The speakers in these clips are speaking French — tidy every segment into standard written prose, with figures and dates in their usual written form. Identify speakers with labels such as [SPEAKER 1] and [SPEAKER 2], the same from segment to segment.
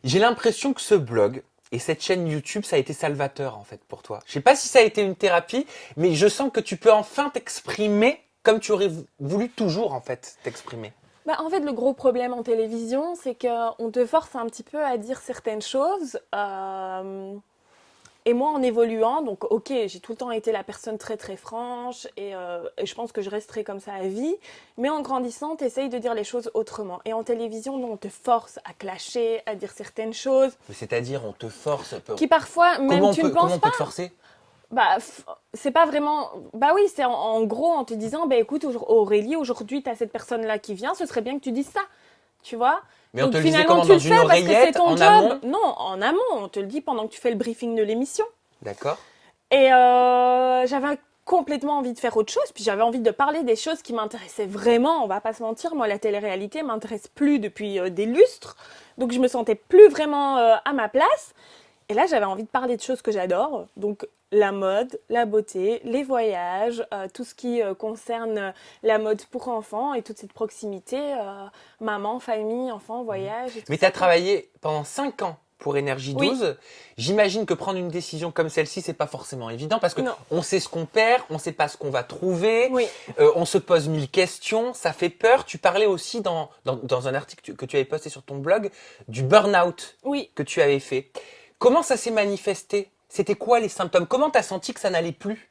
[SPEAKER 1] J'ai l'impression que ce blog et cette chaîne YouTube, ça a été salvateur en fait pour toi. Je sais pas si ça a été une thérapie, mais je sens que tu peux enfin t'exprimer comme tu aurais voulu toujours en fait t'exprimer.
[SPEAKER 2] Bah, en fait, le gros problème en télévision, c'est qu'on te force un petit peu à dire certaines choses. Et moi, en évoluant, donc ok, j'ai tout le temps été la personne très très franche et je pense que je resterai comme ça à vie. Mais en grandissant, tu essayes de dire les choses autrement. Et en télévision, non, on te force à clasher, à dire certaines choses
[SPEAKER 1] Mais c'est-à-dire, on te force.
[SPEAKER 2] qui parfois, même tu ne
[SPEAKER 1] Comment
[SPEAKER 2] penses
[SPEAKER 1] on peut
[SPEAKER 2] pas.
[SPEAKER 1] te forcer?
[SPEAKER 2] Bah, c'est pas vraiment. Bah oui, c'est en gros en te disant, bah écoute, Aurélie, aujourd'hui, tu as cette personne-là qui vient, ce serait bien que tu dises ça. Tu vois?
[SPEAKER 1] Mais on
[SPEAKER 2] Donc
[SPEAKER 1] te le disait
[SPEAKER 2] finalement,
[SPEAKER 1] comment?
[SPEAKER 2] tu
[SPEAKER 1] Dans
[SPEAKER 2] le
[SPEAKER 1] une
[SPEAKER 2] fais parce que c'est
[SPEAKER 1] oreillette,
[SPEAKER 2] ton
[SPEAKER 1] en
[SPEAKER 2] job.
[SPEAKER 1] amont?
[SPEAKER 2] Non, en amont, on te le dit pendant que tu fais le briefing de l'émission.
[SPEAKER 1] D'accord.
[SPEAKER 2] Et j'avais complètement envie de faire autre chose, puis j'avais envie de parler des choses qui m'intéressaient vraiment. On va pas se mentir, moi, la télé-réalité m'intéresse plus depuis des lustres. Donc je me sentais plus vraiment à ma place. Et là, j'avais envie de parler de choses que j'adore. Donc la mode, la beauté, les voyages, tout ce qui concerne la mode pour enfants et toute cette proximité, maman, famille, enfants, voyage et tout
[SPEAKER 1] Mais tu
[SPEAKER 2] ça.
[SPEAKER 1] as travaillé pendant 5 ans pour Énergie
[SPEAKER 2] Oui.
[SPEAKER 1] 12. J'imagine que prendre une décision comme celle-ci, c'est pas forcément évident parce que
[SPEAKER 2] Non.
[SPEAKER 1] on sait ce qu'on perd, on sait pas ce qu'on va trouver,
[SPEAKER 2] Oui.
[SPEAKER 1] on se pose 1000 questions, ça fait peur. Tu parlais aussi dans un article que tu avais posté sur ton blog du burn-out
[SPEAKER 2] Oui.
[SPEAKER 1] que tu avais fait. Comment ça s'est manifesté? C'était quoi les symptômes? Comment tu as senti que ça n'allait plus?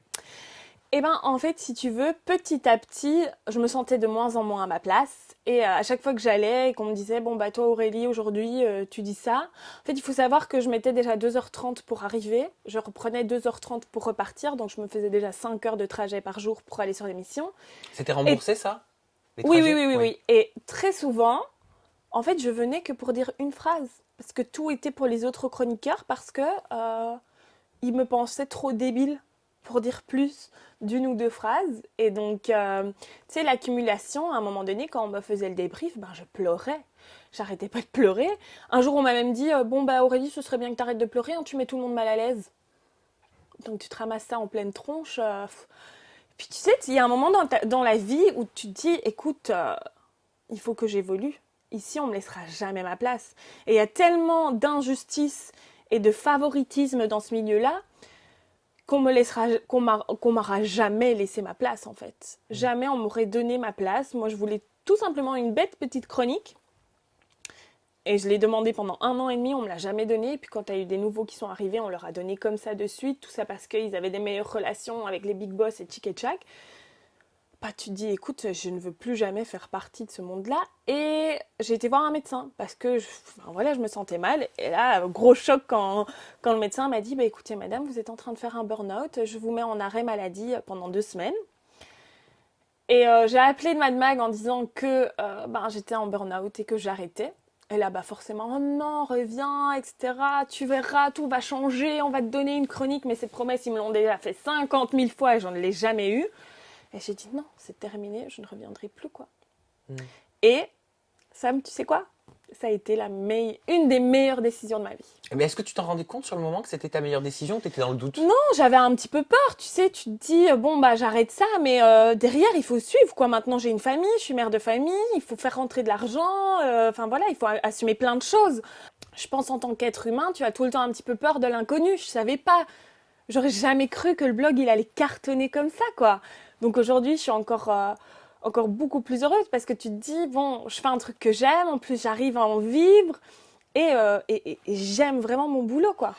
[SPEAKER 2] Eh ben, en fait, si tu veux, petit à petit, je me sentais de moins en moins à ma place. Et à chaque fois que j'allais et qu'on me disait, bon, bah, toi, Aurélie, aujourd'hui, tu dis ça. En fait, il faut savoir que je mettais déjà 2h30 pour arriver. Je reprenais 2h30 pour repartir. Donc, je me faisais déjà 5 heures de trajet par jour pour aller sur l'émission.
[SPEAKER 1] C'était
[SPEAKER 2] Et
[SPEAKER 1] remboursé ça? Les
[SPEAKER 2] oui, oui,
[SPEAKER 1] trajets?
[SPEAKER 2] oui, oui, oui. Et très souvent, en fait, je venais que pour dire une phrase. Parce que tout était pour les autres chroniqueurs, parce que ils me pensaient trop débile pour dire plus d'une ou deux phrases. Et donc, tu sais, l'accumulation, à un moment donné, quand on me faisait le débrief, ben, je pleurais. J'arrêtais pas de pleurer. Un jour, on m'a même dit, bon, bah, Aurélie, ce serait bien que tu arrêtes de pleurer, hein, tu mets tout le monde mal à l'aise. Donc, tu te ramasses ça en pleine tronche. Puis, tu sais, il y a un moment dans la vie où tu te dis, écoute, il faut que j'évolue. Ici, on me laissera jamais ma place. Et il y a tellement d'injustice et de favoritisme dans ce milieu-là qu'on m'aura jamais laissé ma place en fait. Jamais on m'aurait donné ma place. Moi, je voulais tout simplement une bête petite chronique. Et je l'ai demandé pendant 1 an et demi, on me l'a jamais donné. Et puis quand il y a eu des nouveaux qui sont arrivés, on leur a donné comme ça de suite. Tout ça parce qu'ils avaient des meilleures relations avec les big boss et Chick et Chack. Bah, tu te dis, écoute, je ne veux plus jamais faire partie de ce monde-là. Et j'ai été voir un médecin parce que voilà, je me sentais mal. Et là, gros choc quand le médecin m'a dit, bah, écoutez, madame, vous êtes en train de faire un burn-out. Je vous mets en arrêt maladie pendant 2 semaines. Et j'ai appelé Mad Mag en disant que j'étais en burn-out et que j'arrêtais. Et là, bah forcément, oh non, reviens, etc. Tu verras, tout va changer, on va te donner une chronique. Mais ces promesses, ils me l'ont déjà fait 50 000 fois et j'en l'ai jamais eu. Et j'ai dit non, c'est terminé, je ne reviendrai plus, quoi. Et Sam, tu sais quoi? Ça a été une des meilleures décisions de ma vie.
[SPEAKER 1] Mais est-ce que tu t'en rendais compte sur le moment que c'était ta meilleure décision ou tu étais dans le doute?
[SPEAKER 2] Non, j'avais un petit peu peur, tu sais, tu te dis, bon, bah j'arrête ça, mais derrière, il faut suivre, quoi. Maintenant, j'ai une famille, je suis mère de famille, il faut faire rentrer de l'argent, enfin voilà, il faut assumer plein de choses. Je pense en tant qu'être humain, tu as tout le temps un petit peu peur de l'inconnu, je savais pas. J'aurais jamais cru que le blog, il allait cartonner comme ça, quoi. Donc aujourd'hui, je suis encore beaucoup plus heureuse parce que tu te dis, bon, je fais un truc que j'aime, en plus j'arrive à en vivre et j'aime vraiment mon boulot, quoi.